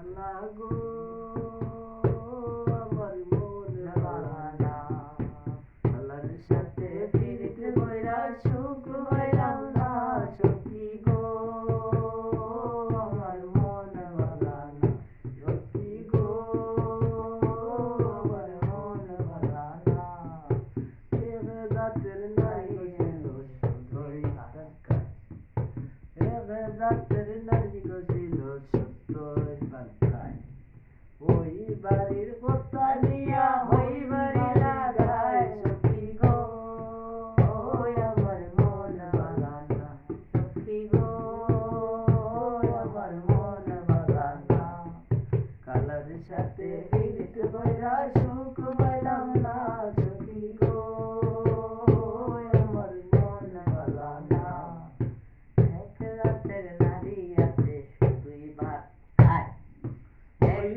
লাগো আমার মন বাড়ানা আল্লাহর সাথে ফিরিতে বইরা সুখ হইলাম না সখী গো আমার মন বাড়ানা সখী গো আমার মন বাড়ানা এক জাতের নারী ছিল সুন্দরী আকাশ এক জাতের নারী ছিল সুন্দরী বাংলায় ওই বাড়ির কথা নিয়া ওই বাড়ি লাগায় সখী গো আমার মন বাগানা সখী গো আমার মন বাগানা কালার সাথে বিরিত বইরা সুখ পাইলাম না সখী গো আমার মন বাগানা এক রাতের নারী আছে দুই বার ওই